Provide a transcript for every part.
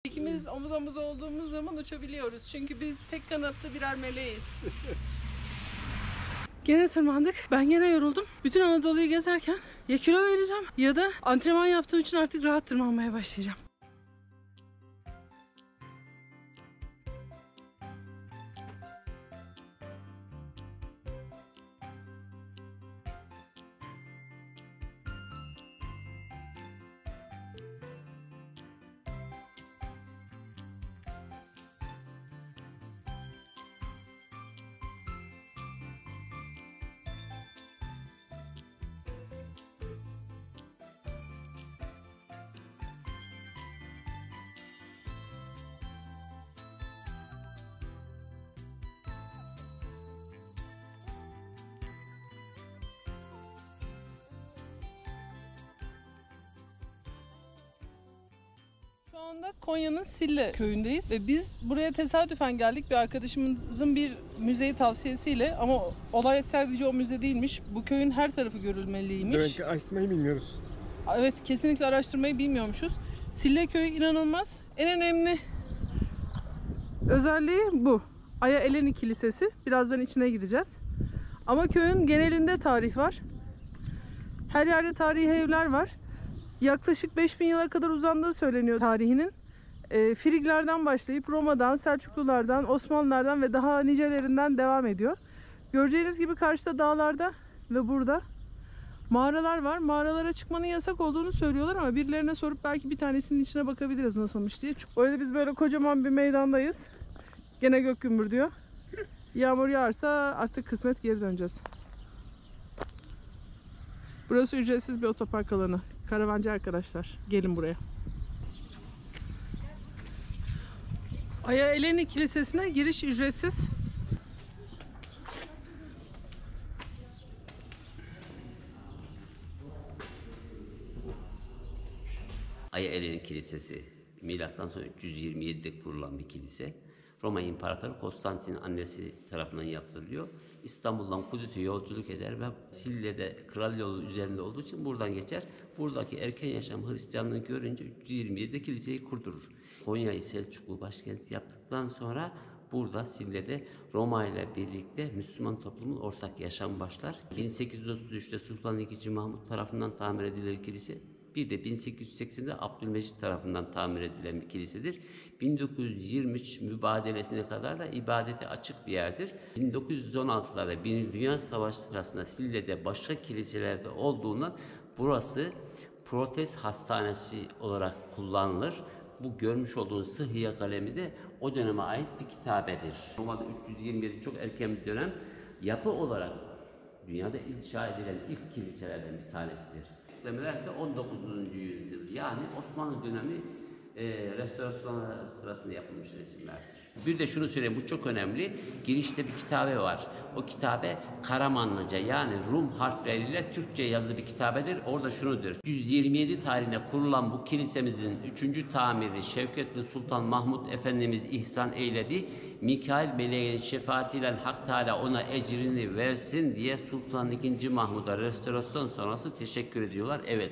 İkimiz omuz omuz olduğumuz zaman uçabiliyoruz. Çünkü biz tek kanatlı birer meleğiz. Gene tırmandık. Ben gene yoruldum. Bütün Anadolu'yu gezerken ya kilo vereceğim ya da antrenman yaptığım için artık rahat tırmanmaya başlayacağım. Şu anda Konya'nın Sille köyündeyiz ve biz buraya tesadüfen geldik. Bir arkadaşımızın bir müzeyi tavsiyesiyle, ama olay sadece o müze değilmiş. Bu köyün her tarafı görülmeliymiş. Demek ki araştırmayı bilmiyoruz. Evet, kesinlikle araştırmayı bilmiyormuşuz. Sille köyü inanılmaz. En önemli özelliği bu. Aya Eleni Kilisesi. Birazdan içine gireceğiz. Ama köyün genelinde tarih var. Her yerde tarihi evler var. Yaklaşık 5000 yıla kadar uzandığı söyleniyor tarihinin. Friglerden başlayıp Roma'dan, Selçuklulardan, Osmanlılardan ve daha nicelerinden devam ediyor. Göreceğiniz gibi karşıda dağlarda ve burada mağaralar var. Mağaralara çıkmanın yasak olduğunu söylüyorlar ama birilerine sorup belki bir tanesinin içine bakabiliriz nasılmış diye. Öyle biz böyle kocaman bir meydandayız. Gene gök gümbür. Yağmur yağarsa artık kısmet geri döneceğiz. Burası ücretsiz bir otopark alanı. Karavancı arkadaşlar, gelin buraya. Aya Eleni Kilisesi'ne giriş ücretsiz. Aya Eleni Kilisesi, milattan sonra 327'de kurulan bir kilise. Roma İmparatoru Konstantin'in annesi tarafından yaptırılıyor. İstanbul'dan Kudüs'e yolculuk eder ve Sille'de kral yolu üzerinde olduğu için buradan geçer. Buradaki erken yaşam Hristiyanlığı görünce 327'de kiliseyi kurdurur. Konya'yı Selçuklu başkent yaptıktan sonra burada Sille'de Roma ile birlikte Müslüman toplumun ortak yaşamı başlar. 1833'te Sultan II. Mahmut tarafından tamir edilen kilise. Bir de 1880'de Abdülmecit tarafından tamir edilen bir kilisedir. 1923 mübadelesine kadar da ibadete açık bir yerdir. 1916'larda Birinci Dünya Savaşı sırasında Sille'de başka kiliselerde olduğundan burası protez hastanesi olarak kullanılır. Bu görmüş olduğunuz Sıhhiye kalemi de o döneme ait bir kitabedir. Roma'da 327 çok erken bir dönem. Yapı olarak dünyada inşa edilen ilk kiliselerden bir tanesidir. Süslemeler ise 19. yüzyıl, yani Osmanlı dönemi restorasyon sırasında yapılmış resimlerdir. Bir de şunu söyleyeyim, bu çok önemli. Girişte bir kitabe var. O kitabe Karamanlıca, yani Rum harfleriyle Türkçe yazı bir kitabedir. Orada şunudur: 127 tarihine kurulan bu kilisemizin 3. tamiri Şevketli Sultan Mahmud Efendimiz ihsan eyledi. Mikail Meleğin şefaatiyle Hak Teala ona ecrini versin diye Sultan II. Mahmud'a restorasyon sonrası teşekkür ediyorlar. Evet.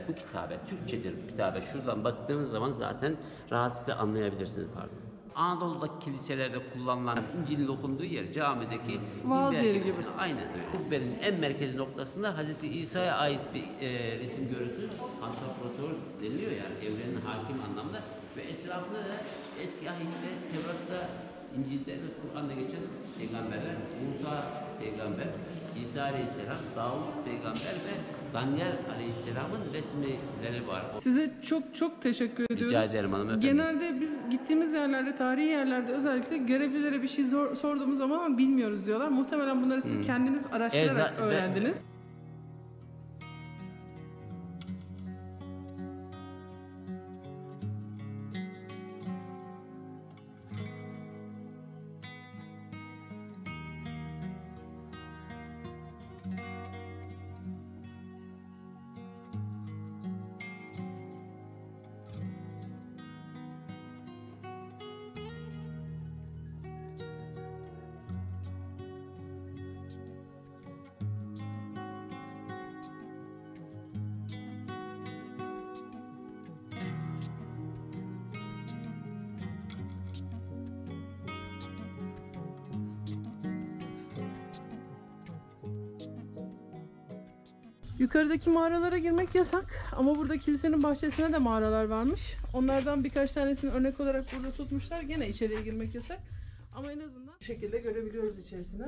Bu kitabe Türkçedir, bu kitabe. Şuradan baktığınız zaman zaten rahatlıkla anlayabilirsiniz. Pardon. Anadolu'daki kiliselerde kullanılan İncil'in okunduğu yer, camideki vaaz yeri gibi. Aynen öyle. Kubbenin en merkezi noktasında Hz. İsa'ya ait bir resim görürsünüz. Pantokrator deniliyor, yani evrenin hakim anlamda. Ve etrafında da eski ahitte, Tevrat'ta, İncil'de ve Kur'an'da geçen peygamberler, Musa peygamber, İsa Aleyhisselam, Davud peygamber ve Daniel Aleyhisselam'ın resimleri var. Size çok çok teşekkür ediyoruz. Rica ederim hanımefendi. Genelde biz gittiğimiz yerlerde, tarihi yerlerde özellikle görevlilere bir şey sorduğumuz zaman ama bilmiyoruz diyorlar. Muhtemelen bunları siz kendiniz araştırarak öğrendiniz. Yukarıdaki mağaralara girmek yasak ama burada kilisenin bahçesine de mağaralar varmış. Onlardan birkaç tanesini örnek olarak burada tutmuşlar. Gene içeriye girmek yasak. Ama en azından bu şekilde görebiliyoruz içerisine.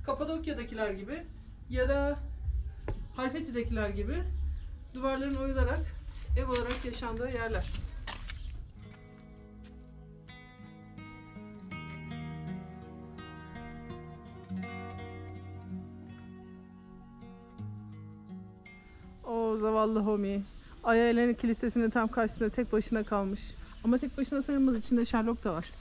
Kapadokya'dakiler gibi ya da Halfeti'dekiler gibi duvarların oyularak ev olarak yaşandığı yerler. O zavallı Homi. Aya Eleni Kilisesi'nin tam karşısında tek başına kalmış. Ama tek başına sayılmaz. İçinde Sherlock da var.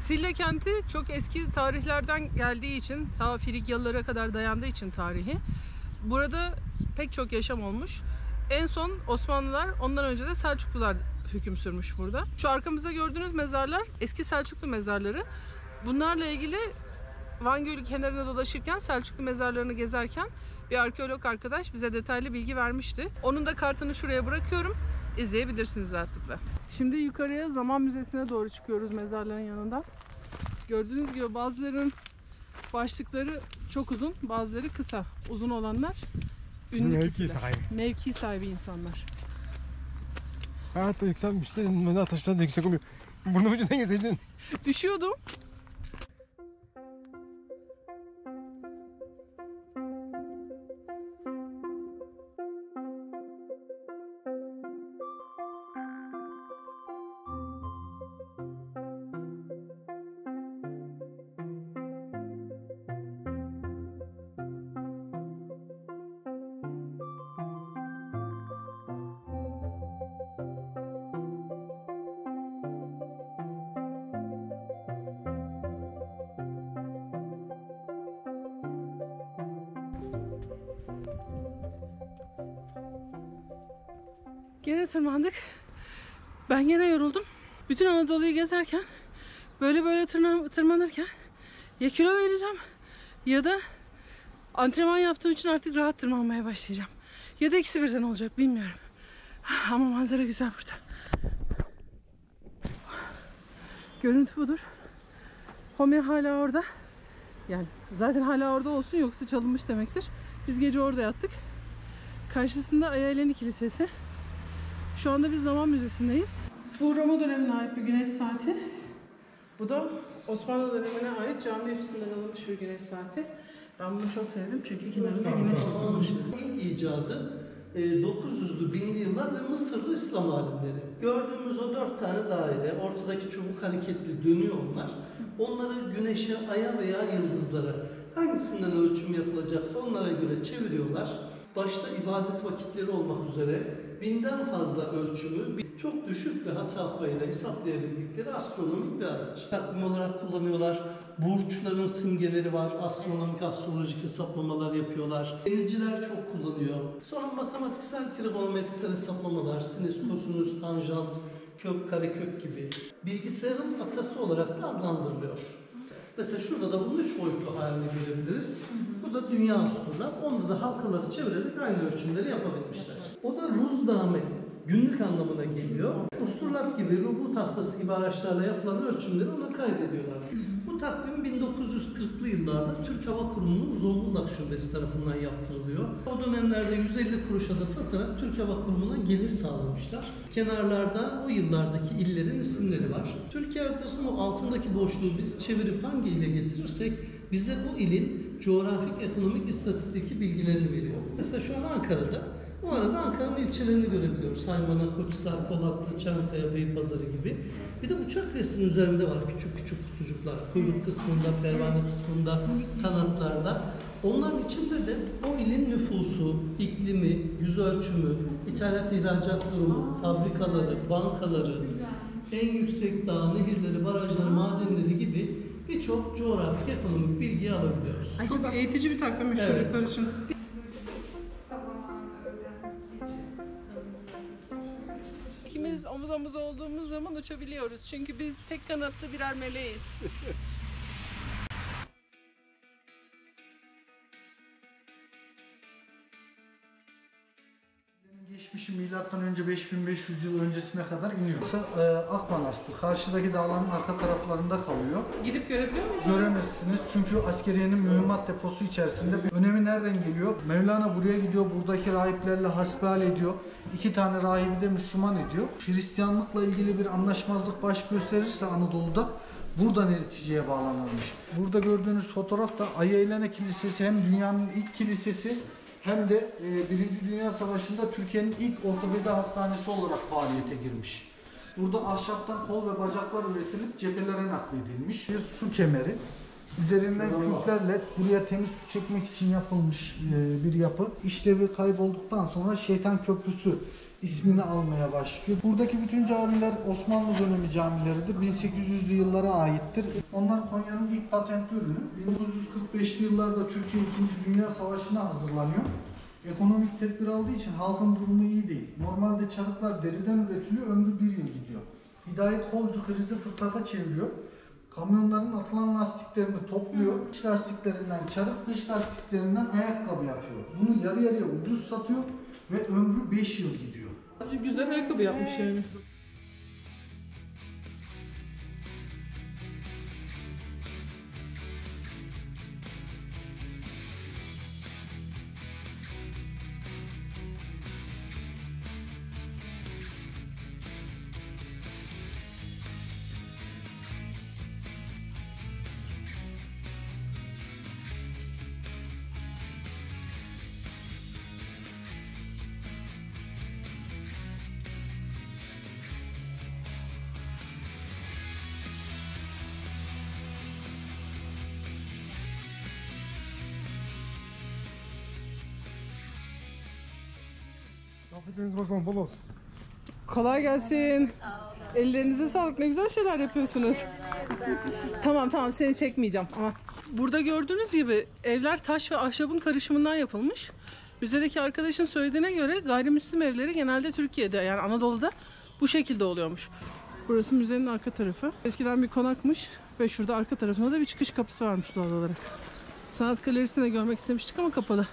Silla kenti çok eski tarihlerden geldiği için, ta Frigyalılara kadar dayandığı için tarihi, burada pek çok yaşam olmuş. En son Osmanlılar, ondan önce de Selçuklular hüküm sürmüş burada. Şu arkamızda gördüğünüz mezarlar eski Selçuklu mezarları. Bunlarla ilgili Van Gölü kenarında dolaşırken, Selçuklu mezarlarını gezerken bir arkeolog arkadaş bize detaylı bilgi vermişti. Onun da kartını şuraya bırakıyorum. İzleyebilirsiniz rahatlıkla. Şimdi yukarıya Zaman Müzesi'ne doğru çıkıyoruz mezarların yanından. Gördüğünüz gibi bazılarının başlıkları çok uzun, bazıları kısa. Uzun olanlar ünlü kişiler. Mevki sahibi insanlar. Hayatta yükselmişlerin beni ateşten de yüksek oluyor. Burnumun ucundan girseydin. Düşüyordum. Gene tırmandık. Ben gene yoruldum. Bütün Anadolu'yu gezerken böyle tırmanırken ya kilo vereceğim ya da antrenman yaptığım için artık rahat tırmanmaya başlayacağım. Ya da ikisi birden olacak bilmiyorum. Ama manzara güzel burada. Görüntü budur. Homi hala orada. Yani zaten hala orada olsun, yoksa çalınmış demektir. Biz gece orada yattık. Karşısında Aya Eleni Kilisesi. Şu anda biz Zaman Müzesi'ndeyiz. Bu Roma dönemine ait bir güneş saati. Bu da Osmanlı dönemine ait cami üstünde alınmış bir güneş saati. Ben bunu çok sevdim çünkü kenarında güneş ısınmış. İlk icadı 900'lü, 1000'li yıllar ve Mısırlı İslam alimleri. Gördüğümüz o 4 tane daire, ortadaki çubuk hareketli dönüyor onlar. Onları güneşe, aya veya yıldızlara hangisinden ölçüm yapılacaksa onlara göre çeviriyorlar. Başta ibadet vakitleri olmak üzere 1000'den fazla ölçümü çok düşük bir hata payıyla hesaplayabildikleri astronomik bir araç. Takvim olarak kullanıyorlar. Burçların simgeleri var. Astronomik, astrolojik hesaplamalar yapıyorlar. Denizciler çok kullanıyor. Sonra matematiksel, trigonometriksel hesaplamalar, sinüs, kosinüs, tanjant, kök, karekök gibi. Bilgisayarın atası olarak da adlandırılıyor. Mesela şurada da bunun 3 boyutlu halini görebiliriz. Bu da dünya ustura. Onda da halkaları çevirerek aynı ölçümleri yapabilmişler. O da ruzdame, günlük anlamına geliyor. Usturlap gibi, rubu tahtası gibi araçlarla yapılan ölçümleri ona kaydediyorlar. Bu takvim 1940'lı yıllarda Türk Hava Kurumu'nun Zonguldak Şubesi tarafından yaptırılıyor. O dönemlerde 150 kuruşa da satarak Türk Hava Kurumu'na gelir sağlamışlar. Kenarlarda o yıllardaki illerin isimleri var. Türkiye haritasının o altındaki boşluğu biz çevirip hangi ile getirirsek bize o ilin coğrafik, ekonomik, istatistiki bilgilerini veriyor. Mesela şu an Ankara'da. Bu arada Ankara'nın ilçelerini görebiliyoruz. Haymana, Koçhisar, Polatlı, Çankaya, Beypazarı gibi. Bir de uçak resmi üzerinde var küçük küçük kutucuklar. Kuyruk kısmında, pervane kısmında, kanatlarda. Onların içinde de o ilin nüfusu, iklimi, yüz ölçümü, ithalat ihracat durumu, fabrikaları, bankaları, en yüksek dağ, nehirleri, barajları, madenleri gibi birçok coğrafik, ekonomik bilgiyi alabiliyoruz. Çok eğitici bir takvimmiş çocuklar için. İkimiz omuz omuza olduğumuz zaman uçabiliyoruz. Çünkü biz tek kanatlı birer meleğiz. Milattan önce 5500 yıl öncesine kadar iniyor. Akmanastır. Karşıdaki dağların arka taraflarında kalıyor. Gidip görebiliyor muyuz? Göremezsiniz çünkü askeriyenin mühimmat deposu içerisinde. Önemi nereden geliyor? Mevlana buraya gidiyor, buradaki rahiplerle hasbihal ediyor. 2 tane rahibi de Müslüman ediyor. Hristiyanlıkla ilgili bir anlaşmazlık baş gösterirse Anadolu'da burada neticeye bağlanırmış. Burada gördüğünüz fotoğrafta Ayyaylene Kilisesi hem dünyanın ilk kilisesi hem de 1. Dünya Savaşı'nda Türkiye'nin ilk ortopedi hastanesi olarak faaliyete girmiş. Burada ahşaptan kol ve bacaklar üretilip cephelere nakledilmiş. Bir su kemeri. Üzerinden küplerle buraya temiz su çekmek için yapılmış bir yapı. İşlevi kaybolduktan sonra Şeytan Köprüsü ismini almaya başlıyor. Buradaki bütün camiler Osmanlı dönemi camileridir. 1800'lü yıllara aittir. Onlar Konya'nın ilk patentli ürünü. 1945'li yıllarda Türkiye 2. Dünya Savaşı'na hazırlanıyor. Ekonomik tedbir aldığı için halkın durumu iyi değil. Normalde çarıklar deriden üretiliyor, ömrü 1 yıl gidiyor. Hidayet Kolcu krizi fırsata çeviriyor. Kamyonların atılan lastiklerini topluyor. İç lastiklerinden çarık, dış lastiklerinden ayakkabı yapıyor. Bunu yarı yarıya ucuz satıyor ve ömrü 5 yıl gidiyor. Güzel ayakkabı yapmış yani. Afiyetiniz olsun, bol olsun. Kolay gelsin. Ellerinize sağlık. Ne güzel şeyler yapıyorsunuz. Tamam seni çekmeyeceğim ama. Burada gördüğünüz gibi evler taş ve ahşabın karışımından yapılmış. Müzedeki arkadaşın söylediğine göre gayrimüslim evleri genelde Türkiye'de yani Anadolu'da bu şekilde oluyormuş. Burası müzenin arka tarafı. Eskiden bir konakmış ve şurada arka tarafında da bir çıkış kapısı varmış doğal olarak. Sanat galerisini de görmek istemiştik ama kapalı.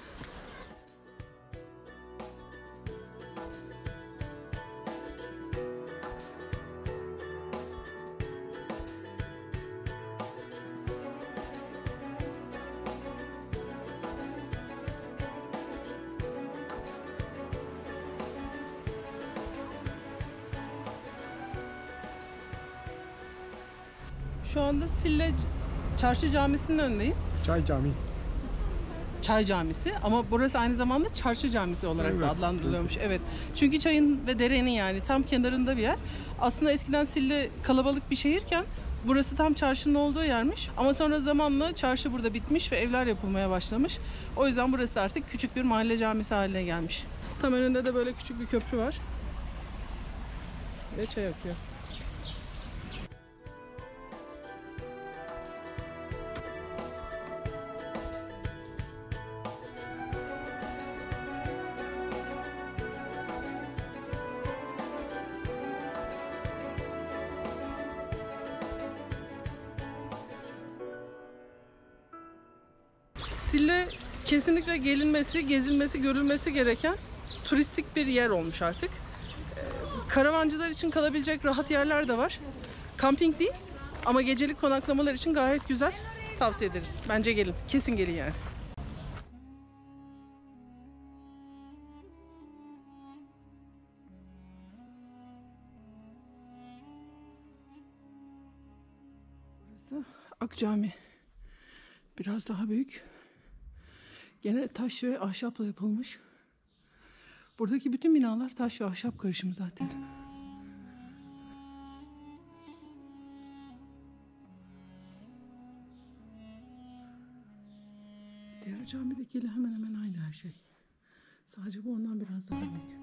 Şu anda Sille Çarşı Camisi'nin önündeyiz. Çay Camii. Çay Camisi ama burası aynı zamanda Çarşı Camisi olarak Evet. da adlandırılıyormuş. Evet. Çünkü çayın ve derenin yani tam kenarında bir yer. Aslında eskiden Sille kalabalık bir şehirken burası tam çarşının olduğu yermiş. Ama sonra zamanla çarşı burada bitmiş ve evler yapılmaya başlamış. O yüzden burası artık küçük bir mahalle camisi haline gelmiş. Tam önünde de böyle küçük bir köprü var. Ve çay akıyor. Sille kesinlikle gelinmesi, gezilmesi, görülmesi gereken turistik bir yer olmuş artık. Karavancılar için kalabilecek rahat yerler de var. Kamping değil ama gecelik konaklamalar için gayet güzel. Tavsiye ederiz. Bence gelin. Kesin gelin yani. Burası Akcami. Biraz daha büyük. Gene taş ve ahşapla yapılmış. Buradaki bütün binalar taş ve ahşap karışımı zaten. Diğer camidekiyle hemen hemen aynı her şey. Sadece bu ondan biraz daha büyük.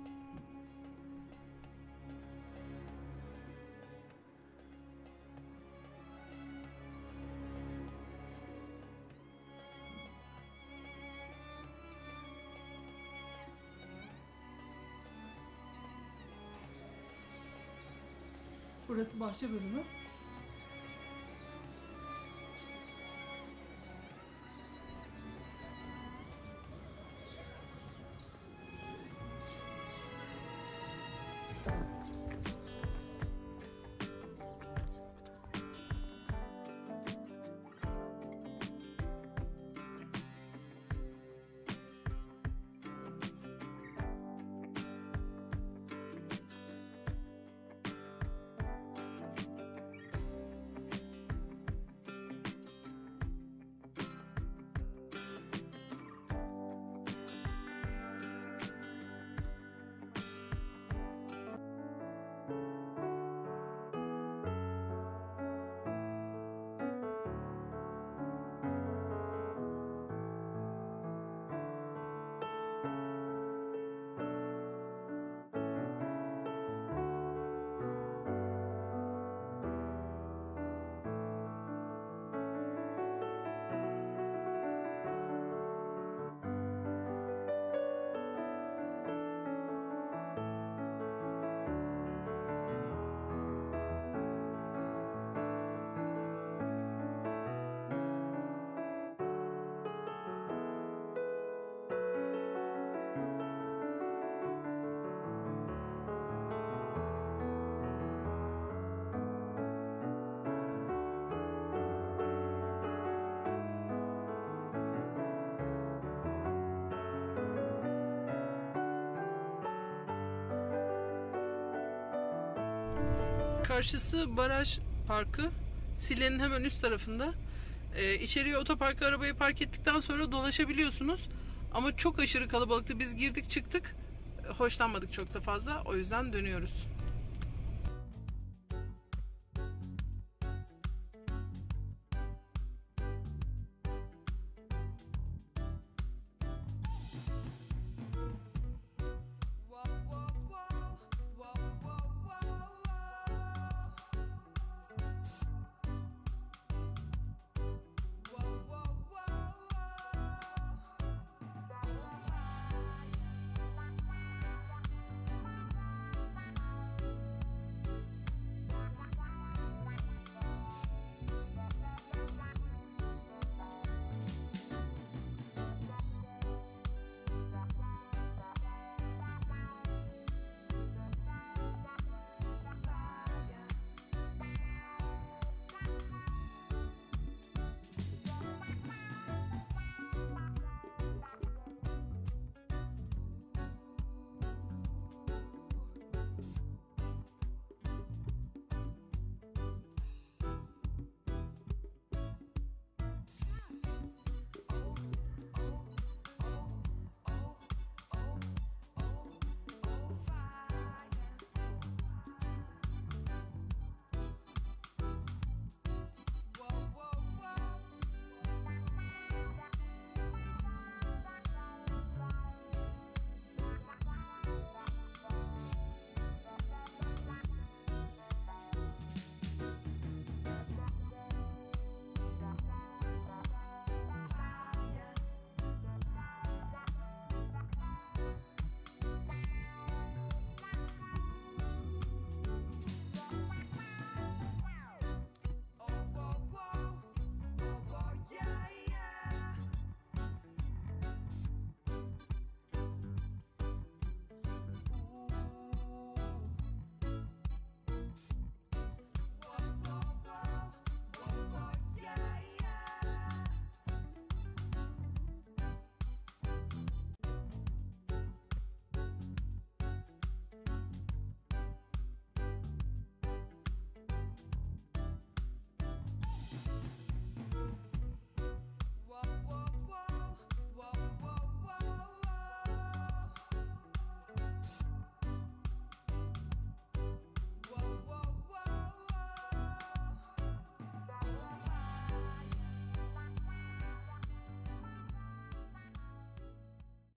Burası bahçe bölümü. Karşısı Baraj Parkı. Sile'nin hemen üst tarafında. İçeriye otoparka arabayı park ettikten sonra dolaşabiliyorsunuz. Ama çok aşırı kalabalıktı. Biz girdik çıktık. Hoşlanmadık çok da fazla. O yüzden dönüyoruz.